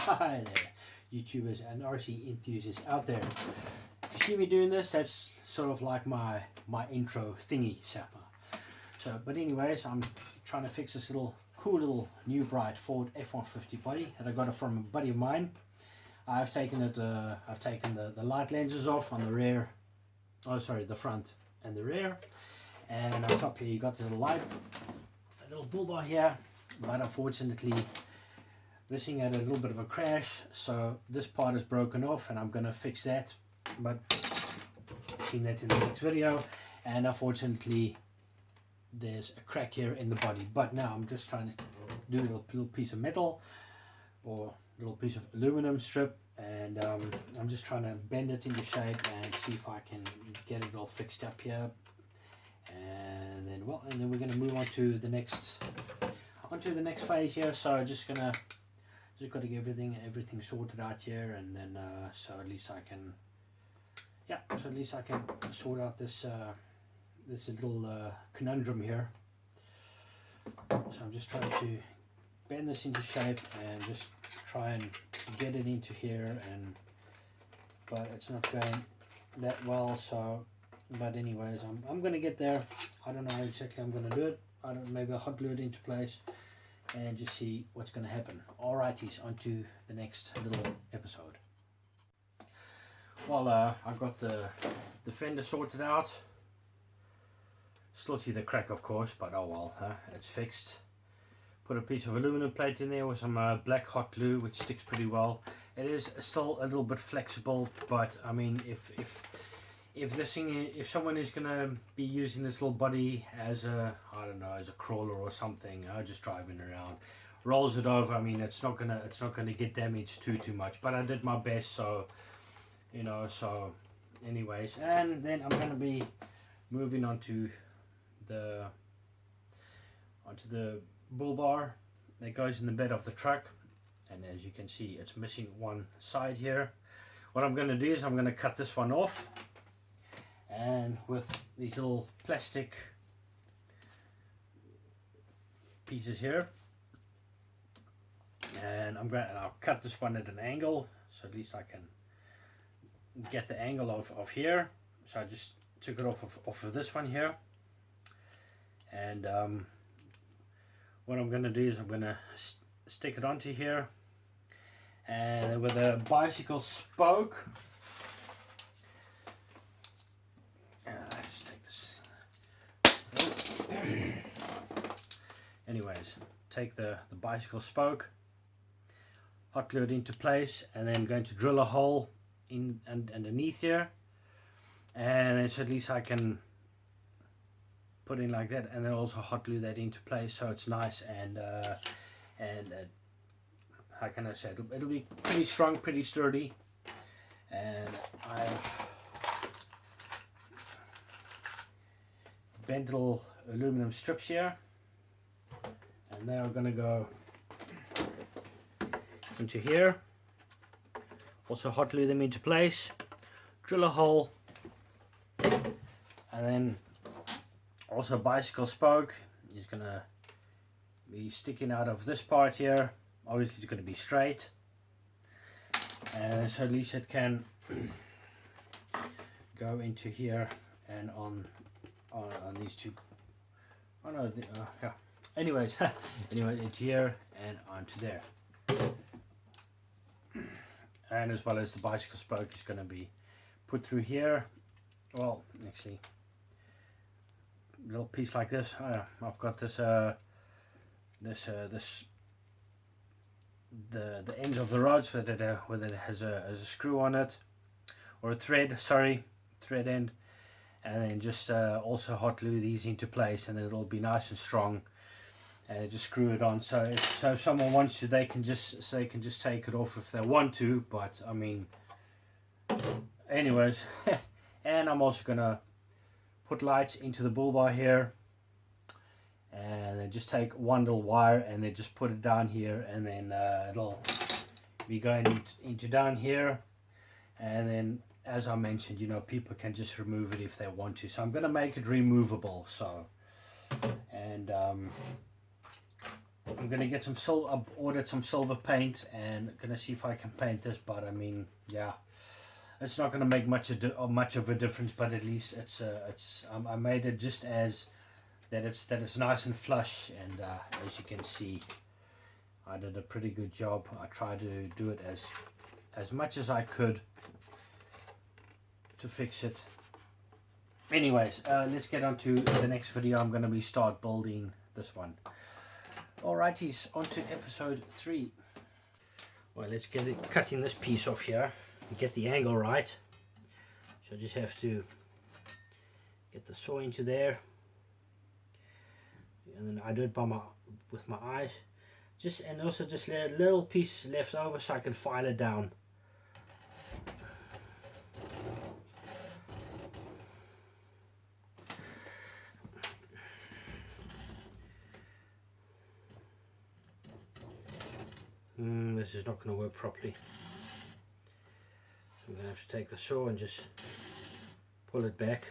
Hi there, YouTubers and RC enthusiasts out there. If you see me doing this, that's sort of like my intro thingy sapper. So, but anyways, I'm trying to fix this cool little new bright Ford F150 body that I got it from a buddy of mine. I've taken the light lenses off on the rear, the front and the rear, and on top here you got the little bull bar here, but unfortunately this thing had a little bit of a crash, so this part is broken off and I'm gonna fix that, but I've seen that in the next video. And unfortunately there's a crack here in the body, but now I'm just trying to do a little piece of metal or a little piece of aluminum strip, and I'm just trying to bend it into shape and see if I can get it all fixed up here, and then we're going to move on to the next phase here. So just got to get everything sorted out here, and then so at least I can sort out this little conundrum here. So I'm just trying to bend this into shape and just try and get it into here, but it's not going that well. So, but anyways, I'm gonna get there. I don't know how exactly I'm gonna do it. Maybe I'll hot glue it into place and just see what's gonna happen. Alrighties, on to the next little episode. Well, I've got the fender sorted out. Still see the crack, of course, but oh well, it's fixed. Put a piece of aluminum plate in there with some black hot glue, which sticks pretty well. It is still a little bit flexible, but I mean, if someone is gonna be using this little body as a crawler or something, just driving around, rolls it over, I mean, it's not gonna get damaged too much. But I did my best, so you know. So anyways, and then I'm gonna be moving on to the bull bar that goes in the bed of the truck, and as you can see, it's missing one side here. What I'm going to do is I'm going to cut this one off, and with these little plastic pieces here, and I'll cut this one at an angle, so at least I can get the angle of here. So I just took it off of this one here, and what I'm going to do is I'm going to stick it onto here, and with a bicycle spoke, just take this. Anyways, take the bicycle spoke, hot glue it into place, and then I'm going to drill a hole in underneath here, and then so at least I can put in like that, and then also hot glue that into place so it's nice, and how can I say, it'll be pretty strong, pretty sturdy. And I've bent little aluminum strips here, and they are going to go into here. Also hot glue them into place, drill a hole, and then also bicycle spoke is going to be sticking out of this part here. Obviously it's going to be straight, and so at least it can go into here and on these two. Oh no, yeah. Anyways, into here and onto there, and as well as the bicycle spoke is going to be put through here. Well, actually, little piece like this. I've got this the ends of the rods whether it has a screw on it, or a thread end, and then just also hot glue these into place, and it'll be nice and strong, and just screw it on. So if someone wants to, they can just take it off if they want to, but I mean, anyways. And I'm also gonna put lights into the bull bar here, and then just take one little wire and then just put it down here, and then it'll be going into down here. And then, as I mentioned, you know, people can just remove it if they want to, so I'm going to make it removable. So, and I'm gonna get some silver. I've ordered some silver paint and gonna see if I can paint this. But I mean, yeah, it's not gonna make much of a difference. But at least it's I made it just as that it's nice and flush. And as you can see, I did a pretty good job. I tried to do it as much as I could to fix it. Anyways, let's get on to the next video. I'm gonna start building this one. Alrighties, on to episode 3. Well, let's get it cutting this piece off here and get the angle right. So I just have to get the saw into there, and then I do it with my eyes. And also just let a little piece left over so I can file it down. This is not going to work properly. So I'm going to have to take the saw and just pull it back.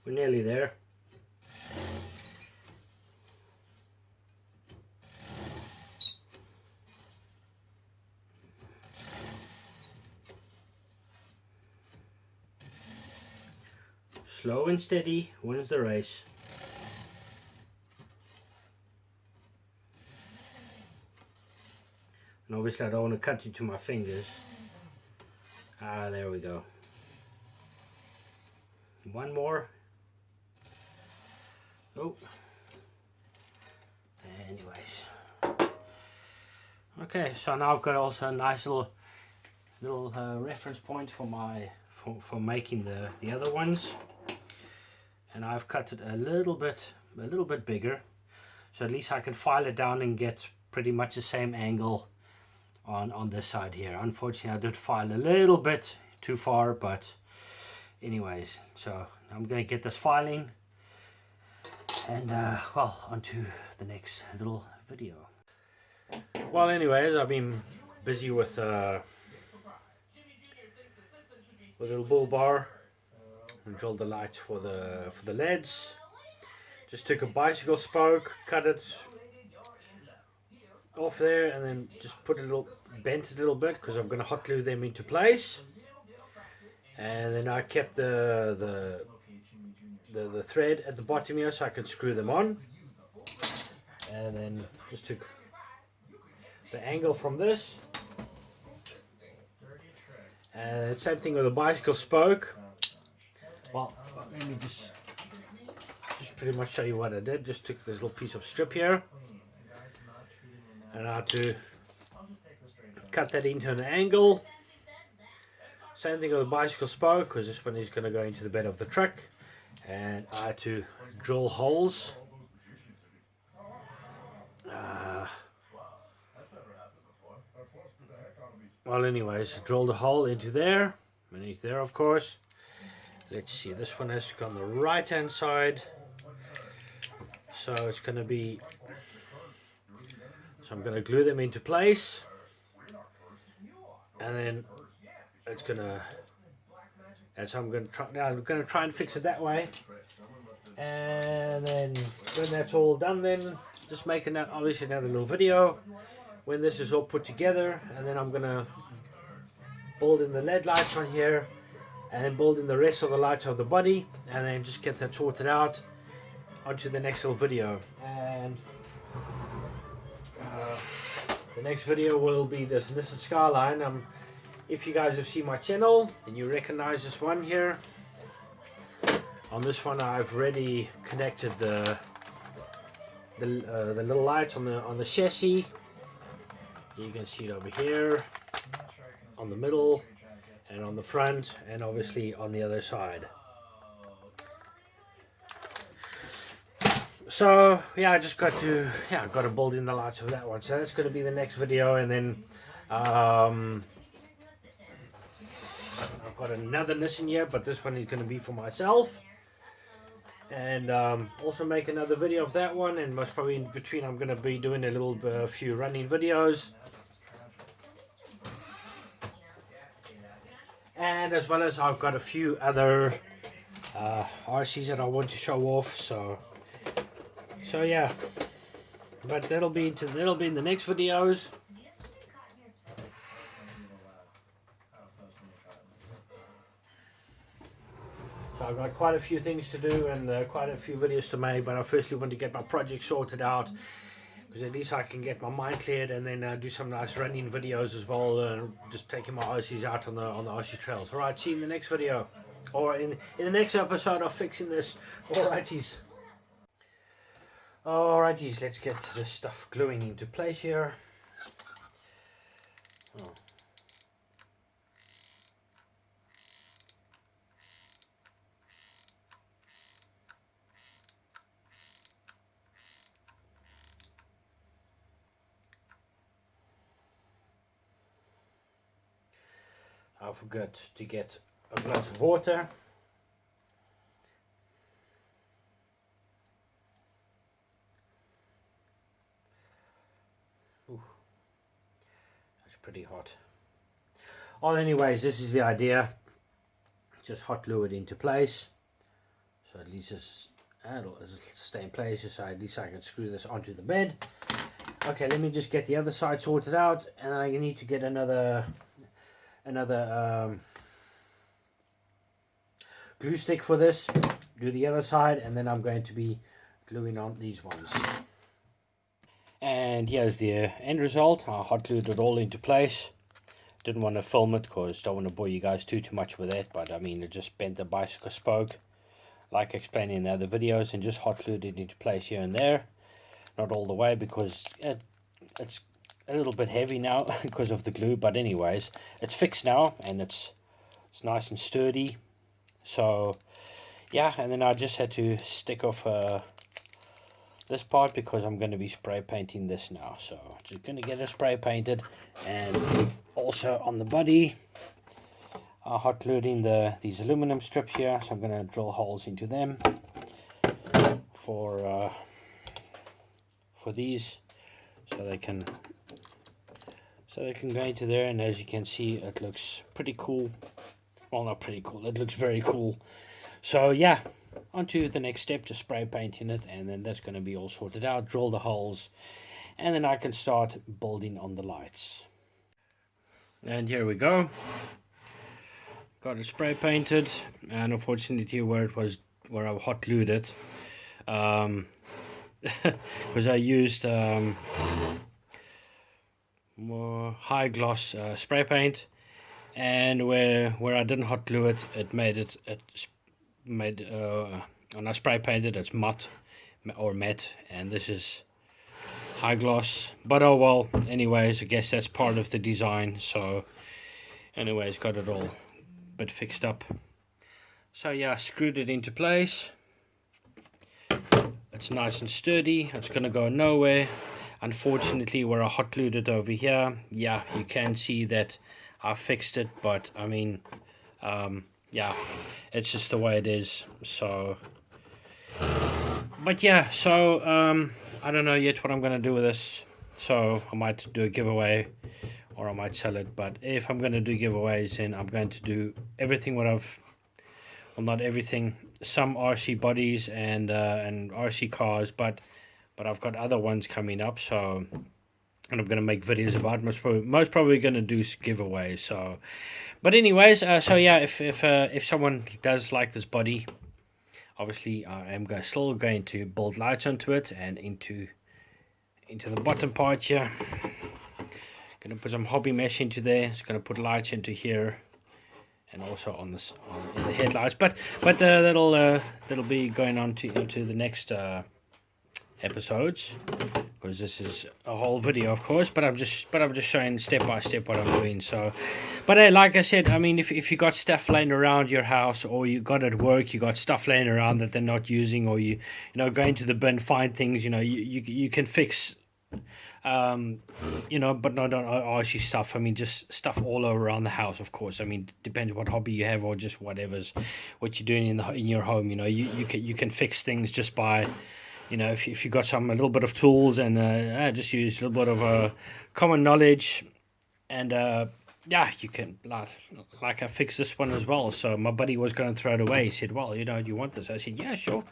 We're nearly there. Slow and steady wins the race. And obviously I don't want to cut into my fingers. Ah, there we go. One more. Oh, anyways, okay. So now I've got also a nice little reference point for for making the other ones, and I've cut it a little bit bigger, so at least I can file it down and get pretty much the same angle on this side here. Unfortunately, I did file a little bit too far, but anyways, so I'm gonna get this filing. And well, on to the next little video. Well, anyways, I've been busy with a little bull bar and drilled the lights for the LEDs. Just took a bicycle spoke, cut it off there, and then just bent it a little bit because I'm going to hot glue them into place. And then I kept the thread at the bottom here so I can screw them on, and then just took the angle from this, and same thing with the bicycle spoke. Well, let me just pretty much show you what I did. Just took this little piece of strip here and I had to cut that into an angle. Same thing with the bicycle spoke, because this one is going to go into the bed of the truck. And I had to drill holes. Well, anyways, drilled a hole into there, beneath there, of course. Let's see, this one has to go on the right hand side. So it's going to be, so I'm going to glue them into place. And then it's going to, and so I'm going to try and fix it that way. And then when that's all done, then just making that obviously another little video when this is all put together. And then I'm going to build in the LED lights on here, and then build in the rest of the lights of the body, and then just get that sorted out onto the next little video. And the next video will be this Nissan Skyline. If you guys have seen my channel and you recognize this one here, on this one I've already connected the little lights on the chassis. You can see it over here, on the middle, and on the front, and obviously on the other side. So yeah, I just got to build in the lights of that one. So that's going to be the next video, and then I'll I've got another Nissan here, but this one is going to be for myself. And also make another video of that one, and most probably in between I'm going to be doing a few running videos. And as well as I've got a few other RCs that I want to show off, so yeah, but that'll be in the next videos. So I've got quite a few things to do and quite a few videos to make, but I firstly want to get my project sorted out, because at least I can get my mind cleared, and then do some nice running videos as well, just taking my RCs out on the RC trails. Alright, see you in the next video, or in the next episode of fixing this. Alrighties, let's get this stuff gluing into place here. Oh. I forgot to get a glass of water. Ooh, that's pretty hot. Well, anyways, this is the idea. Just hot glue it into place, so at least it'll stay in place, so at least I can screw this onto the bed. Okay, let me just get the other side sorted out, and I need to get another glue stick for this. Do the other side, and then I'm going to be gluing on these ones. And here's the end result. I hot glued it all into place. Didn't want to film it because don't want to bore you guys too much with that, but I mean, it just bent the bicycle spoke like explained in the other videos, and just hot glued it into place here and there. Not all the way, because it's a little bit heavy now because of the glue, but anyways, it's fixed now, and it's nice and sturdy. So yeah, and then I just had to stick off this part, because I'm going to be spray painting this now. So just going to get it spray painted, and also on the body I hot glued in these aluminum strips here, so I'm going to drill holes into them for these, so they can go into there. And as you can see, it looks pretty cool. Well, not pretty cool, it looks very cool. So yeah, on to the next step, to spray painting it, and then that's going to be all sorted out, drill the holes, and then I can start building on the lights. And here we go, got it spray painted, and unfortunately where I hot glued it, because I used more high gloss spray paint, and where I didn't hot glue it, it made when I spray painted, it's matte, and this is high gloss. But oh well, anyways, I guess that's part of the design. So anyways, got it all a bit fixed up. So yeah, I screwed it into place. It's nice and sturdy, it's gonna go nowhere. Unfortunately, where I hot glued it over here, yeah, you can see that I fixed it, but I mean, yeah, it's just the way it is. So but yeah, so I don't know yet what I'm gonna do with this. So I might do a giveaway, or I might sell it. But if I'm gonna do giveaways, then I'm going to do everything well, not everything, some RC bodies and RC cars, but I've got other ones coming up, so, and I'm going to make videos about, most probably going to do giveaways. So but anyways, so yeah, if someone does like this body, obviously I am still going to build lights onto it, and into the bottom part here, going to put some hobby mesh into there. It's going to put lights into here, and also in the headlights, but that'll be going on into the next episodes, because this is a whole video, of course, but I'm just showing step by step what I'm doing. So but like I said, I mean, if you got stuff laying around your house, or you got at work, you got stuff laying around that they're not using, or you know, going to the bin, find things, you know, you can fix You know, but not on RC stuff. I mean, just stuff all around the house, of course. I mean, depends what hobby you have or just what you're doing in your home. You know, you can fix things just by, you know, if you got a little bit of tools and just use a little bit of common knowledge, and yeah, you can like I fixed this one as well. So my buddy was going to throw it away. He said, "Well, you know, do you want this?" I said, "Yeah, sure."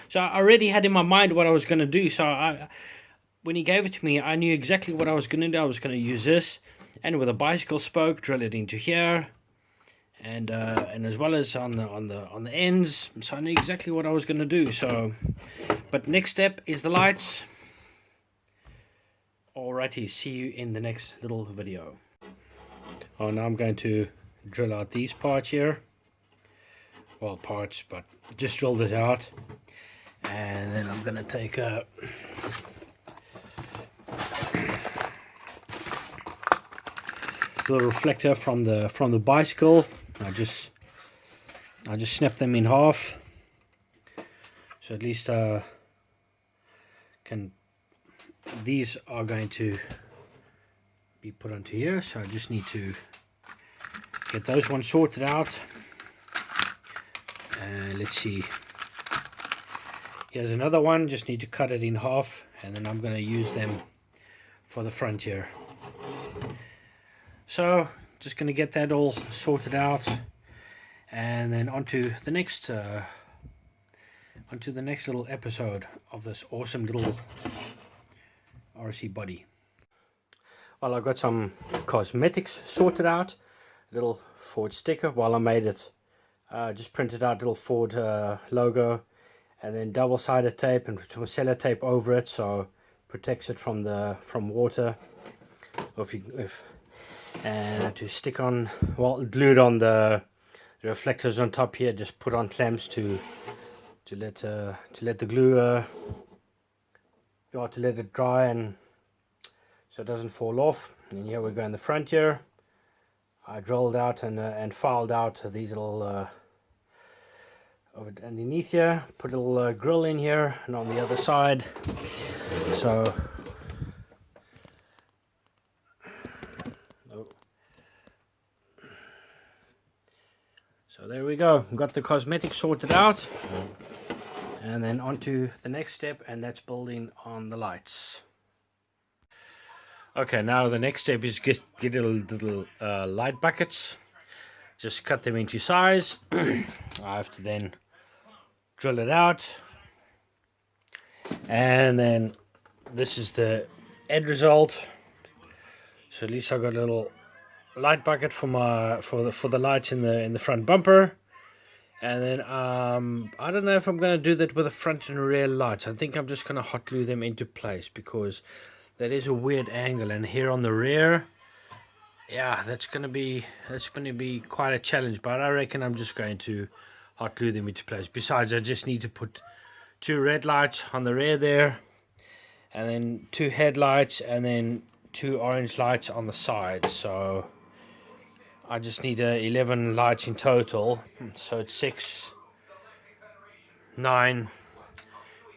So I already had in my mind what I was going to do. So when he gave it to me, I knew exactly what I was going to do. I was going to use this, and with a bicycle spoke, drill it into here, and as well as on the ends. So I knew exactly what I was going to do. So, but next step is the lights. Alrighty, see you in the next little video. Oh, now I'm going to drill out these parts here. Well, parts, but just drill this out, and then I'm going to take a little reflector from the bicycle. I just snap them in half, so at least these are going to be put onto here. So I just need to get those ones sorted out. And let's see, here's another one. Just need to cut it in half, and then I'm going to use them for the front here. So just going to get that all sorted out, and then onto the next little episode of this awesome little RC body. Well, I got some cosmetics sorted out. A little Ford sticker. While I made it, just printed out a little Ford logo, and then double-sided tape and some sellotape over it, so protects it from water. Or and to stick on, well, glued on the reflectors on top here. Just put on clamps to let the glue to let it dry, and so it doesn't fall off. And here we go in the front here. I drilled out and filed out these little over underneath here. Put a little grill in here, and on the other side. So there we go. Got the cosmetics sorted out, and then on to the next step, and that's building on the lights. Okay, now the next step is get little light buckets. Just cut them into size. I have to then drill it out, and then this is the end result. So at least I got a little light bucket for the lights in the front bumper. And then I don't know if I'm going to do that with the front and rear lights. I think I'm just going to hot glue them into place, because that is a weird angle, and here on the rear, yeah, that's going to be quite a challenge. But I reckon I'm just going to hot glue them into place. Besides, I just need to put 2 red lights on the rear there, and then 2 headlights, and then 2 orange lights on the side. So I just need 11 lights in total. So it's 6, 9,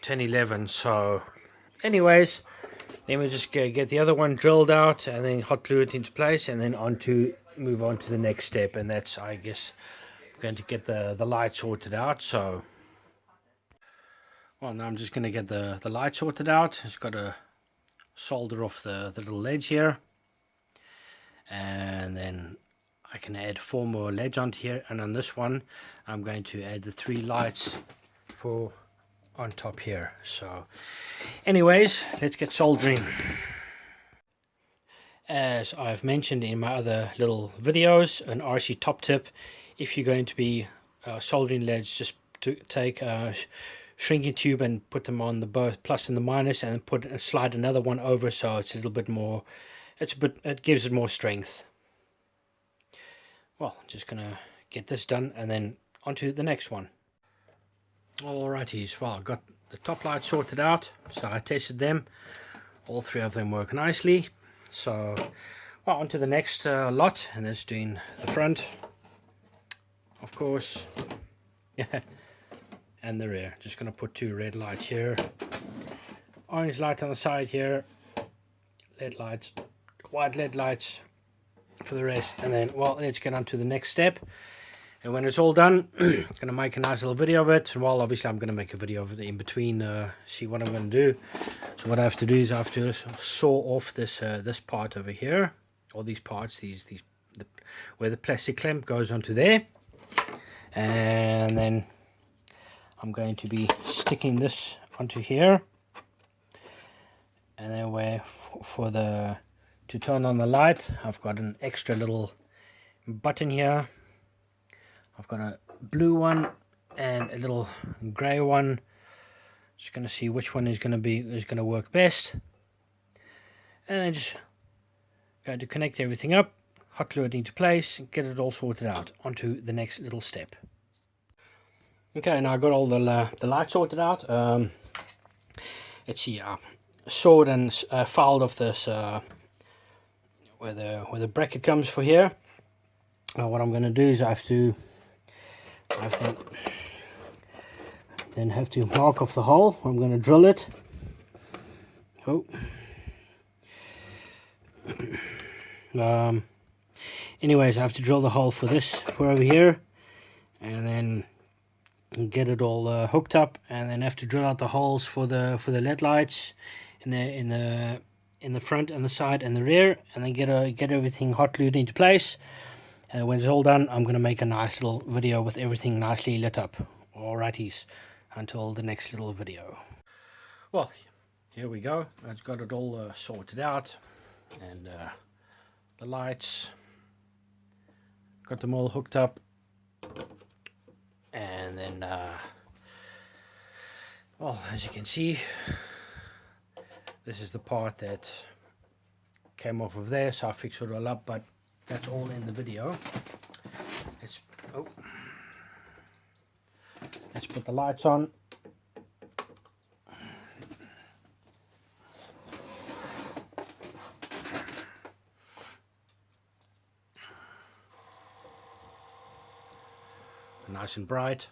10, 11. So anyways, then we just get the other one drilled out, and then hot glue it into place, and then move on to the next step, and that's, I guess, going to get the light sorted out. So well, now I'm just going to get the light sorted out. Just got to solder off the little ledge here, and then I can add 4 more ledge onto here, and on this one I'm going to add the 3 lights on top here. So anyways, let's get soldering. As I've mentioned in my other little videos, an RC top tip: if you're going to be soldering leads, just to take a shrinking tube and put them on the both plus and the minus, and slide another one over, so it's a little bit more, it gives it more strength. Well, just gonna get this done, and then onto the next one. Alrighties, well, I've got the top lights sorted out, so I tested them. All 3 of them work nicely. So well, onto the next lot, and that's doing the front, of course, and the rear. Just gonna put 2 red lights here, orange light on the side here, LED lights, white LED lights for the rest. And then, well, let's get on to the next step. And when it's all done, I'm gonna make a nice little video of it. Well, obviously I'm gonna make a video of it in between, see what I'm gonna do. So what I have to do is I have to saw off this this part over here, all these parts, where the plastic clamp goes onto there. And then I'm going to be sticking this onto here. And then where to turn on the light, I've got an extra little button here. I've got a blue one and a little grey one. Just going to see which one is going to work best. And then just going to connect everything up, hot glue it into place, and get it all sorted out. Onto the next little step. Okay, now I got all the lights sorted out. Let's see, I sawed and filed off this where the bracket comes for here. What I'm going to do is I then have to mark off the hole. I'm going to drill it. Oh. Anyways, I have to drill the hole for over here, and then get it all hooked up, and then have to drill out the holes for the LED lights in the front and the side and the rear, and then get everything hot glued into place. And when it's all done, I'm going to make a nice little video with everything nicely lit up. Alrighties, until the next little video. Well, here we go. I've got it all sorted out, and the lights, got them all hooked up, and then well, as you can see, this is the part that came off of there, so I fixed it all up, but that's all in the video. Let's put the lights on. Nice and bright.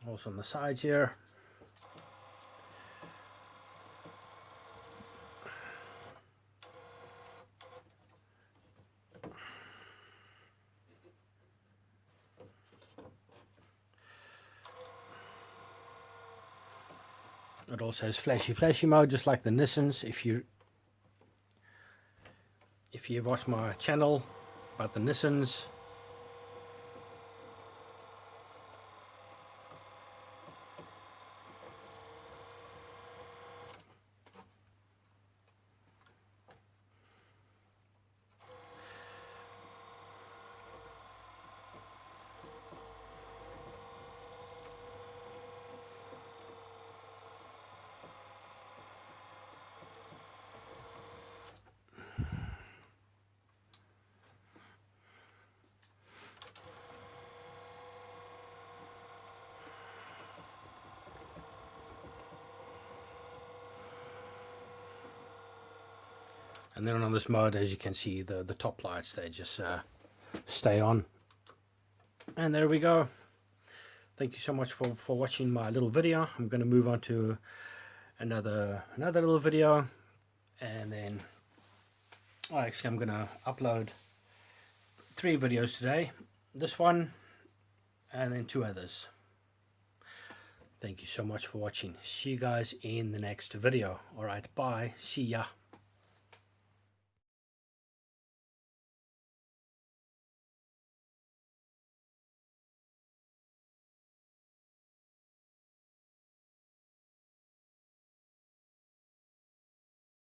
Also on the sides here. It also has flashy mode, just like the Nissans. If you watch my channel about the Nissans, and then on this mode, as you can see, the top lights, they just stay on. And there we go. Thank you so much for watching my little video. I'm going to move on to another little video, and then actually I'm going to upload 3 videos today. This one, and then 2 others. Thank you so much for watching. See you guys in the next video. Alright, bye. See ya.